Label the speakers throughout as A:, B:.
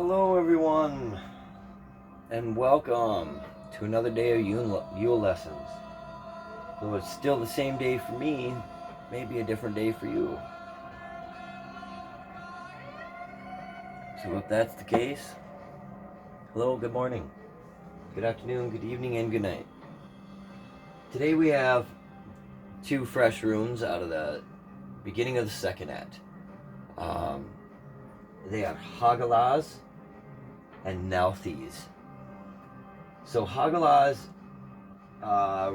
A: Hello, everyone, and welcome to another day of Yule lessons. Though it's still the same day for me, maybe a different day for you. So, if that's the case, hello, good morning, good afternoon, good evening, and good night. Today we have two fresh runes out of the beginning of the second act. They are hagalaz and nauđiz. So hagalaz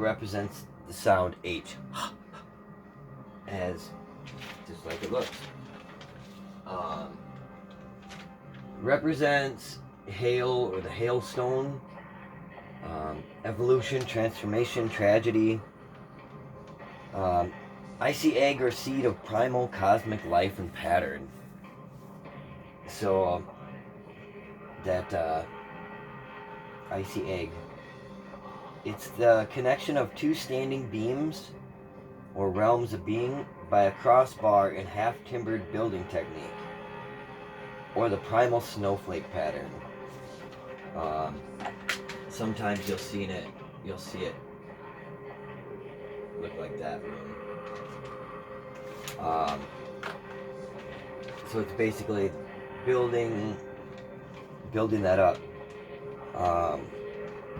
A: represents the sound H, as just like it looks. Represents hail or the hailstone, evolution, transformation, tragedy. Icy egg or seed of primal cosmic life and pattern. So that icy egg, it's the connection of two standing beams or realms of being by a crossbar in half-timbered building technique, or the primal snowflake pattern. Sometimes you'll see it look like that. So it's basically building that up.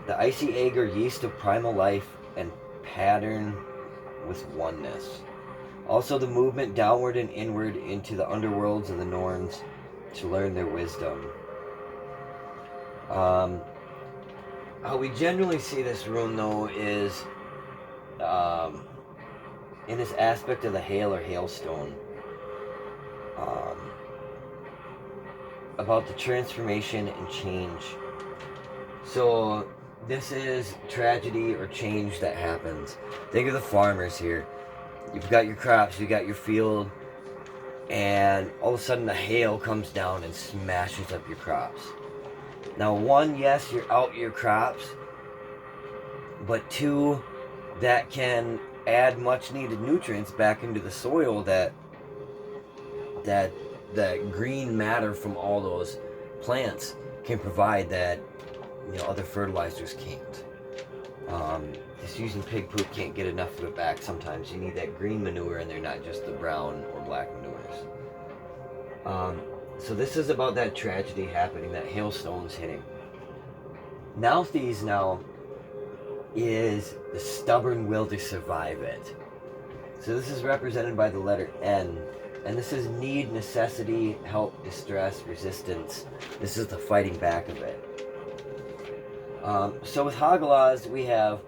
A: The icy egg or yeast of primal life and pattern with oneness. Also the movement downward and inward into the underworlds of the Norns to learn their wisdom. How we generally see this rune, though, is in this aspect of the hail or hailstone. About the transformation and change. So this is tragedy or change that happens. Think of the farmers here. You've got your crops, you've got your field, and all of a sudden the hail comes down and smashes up your crops. Now, one, yes, you're out your crops, but two, that can add much needed nutrients back into the soil that green matter from all those plants can provide that other fertilizers can't. Just using pig poop can't get enough of it back. Sometimes you need that green manure in there, not just the brown or black manures. So this is about that tragedy happening, that hailstones hitting. Nauđiz now is the stubborn will to survive it. So this is represented by the letter N. And this is need, necessity, help, distress, resistance. This is the fighting back of it. So with hagalaz, we have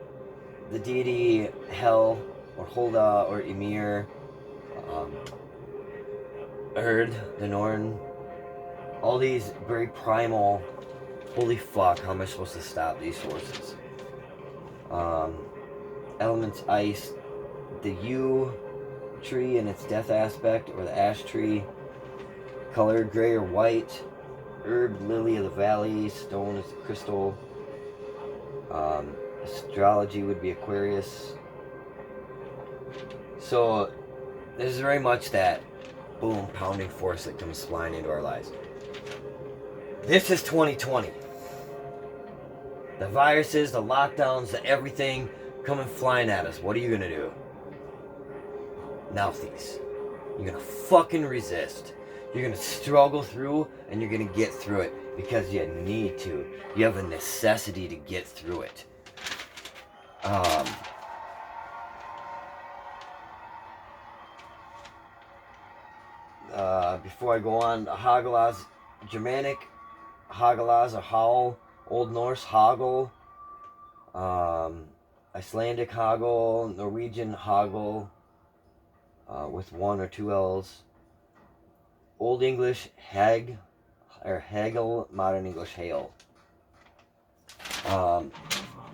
A: the deity Hel, or Holda, or Ymir, Erd, the Norn. All these very primal, holy fuck, how am I supposed to stop these forces? Elements ice, the yew tree and its death aspect, or the ash tree, color gray or white, herb, lily of the valley, stone is crystal, astrology would be Aquarius. So there's very much that boom, pounding force that comes flying into our lives. This is 2020. The viruses, the lockdowns, the everything coming flying at us. What are you gonna do? Nauđiz. You're gonna fucking resist. You're gonna struggle through, and you're gonna get through it because you need to. You have a necessity to get through it. Before I go on, hagalaz, Germanic hagalaz or howl, Old Norse hagel, Icelandic hagel, Norwegian hagel. With one or two L's. Old English hag, or hagel, modern English hail.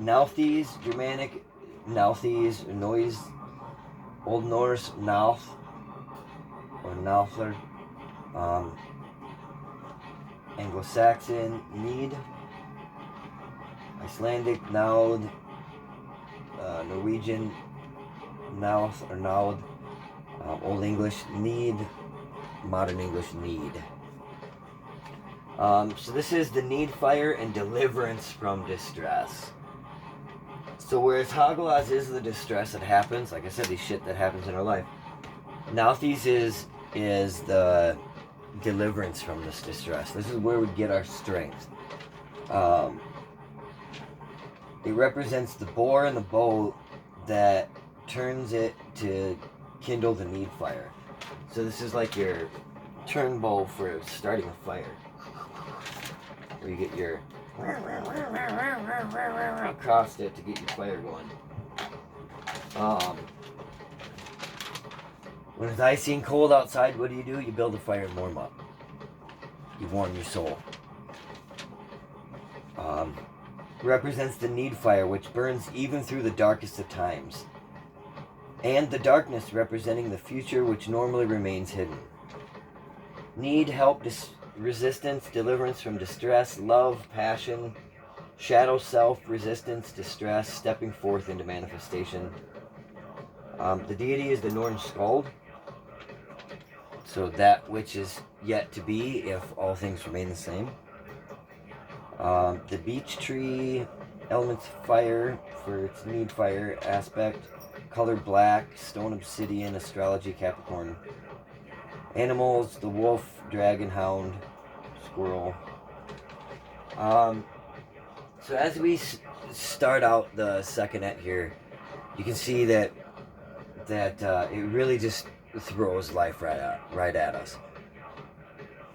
A: Nauđiz, Germanic nauþiz, noise, Old Norse nauth, or nauther. Anglo-Saxon need, Icelandic naud, Norwegian nauth or naud. Old English need, modern English need. So this is the need, fire, and deliverance from distress. So whereas hagalaz is the distress that happens, like I said, the shit that happens in our life, nauđiz is the deliverance from this distress. This is where we get our strength. It represents the boar and the bow that turns it to kindle the need fire. So this is like your turn bow for starting a fire. Where you get your across it to get your fire going. When it's icy and cold outside, what do? You build a fire and warm up. You warm your soul. Represents the need fire, which burns even through the darkest of times. And the darkness representing the future, which normally remains hidden. Need, help, resistance, deliverance from distress, love, passion, shadow self, resistance, distress, stepping forth into manifestation. The deity is the Northern Skald. So that which is yet to be if all things remain the same. The beech tree, elements fire for its need fire aspect. Color black, stone obsidian, astrology Capricorn. Animals, the wolf, dragon, hound, squirrel. So as we start out the second et here, you can see that it really just throws life right at us.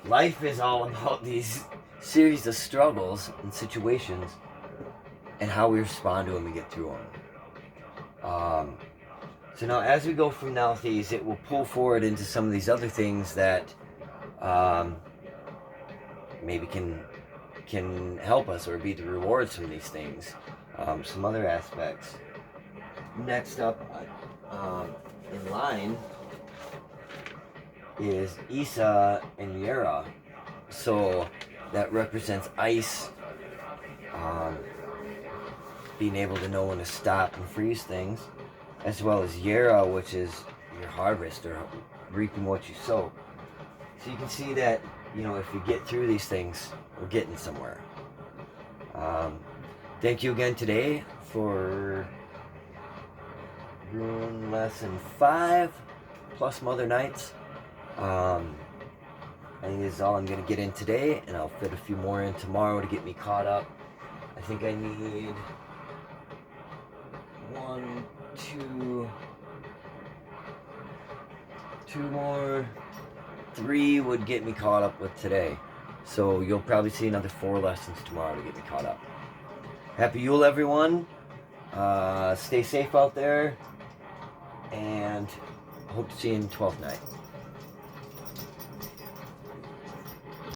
A: Life is all about these series of struggles and situations and how we respond to them and get through them. So now as we go from nauđiz, it will pull forward into some of these other things that maybe can help us or be the rewards from these things. Some other aspects. Next up in line is Isa and Yera. So that represents ice, being able to know when to stop and freeze things, as well as Yera, which is your harvest or reaping what you sow. So you can see that, if you get through these things, we're getting somewhere. Thank you again today for Rune Lesson 5 plus Mother Nights. I think this is all I'm going to get in today, and I'll fit a few more in tomorrow to get me caught up. I think I need 1, 2 more. 3 would get me caught up with today. So you'll probably see another 4 lessons tomorrow to get me caught up. Happy Yule, everyone. Stay safe out there, and hope to see you in 12th night.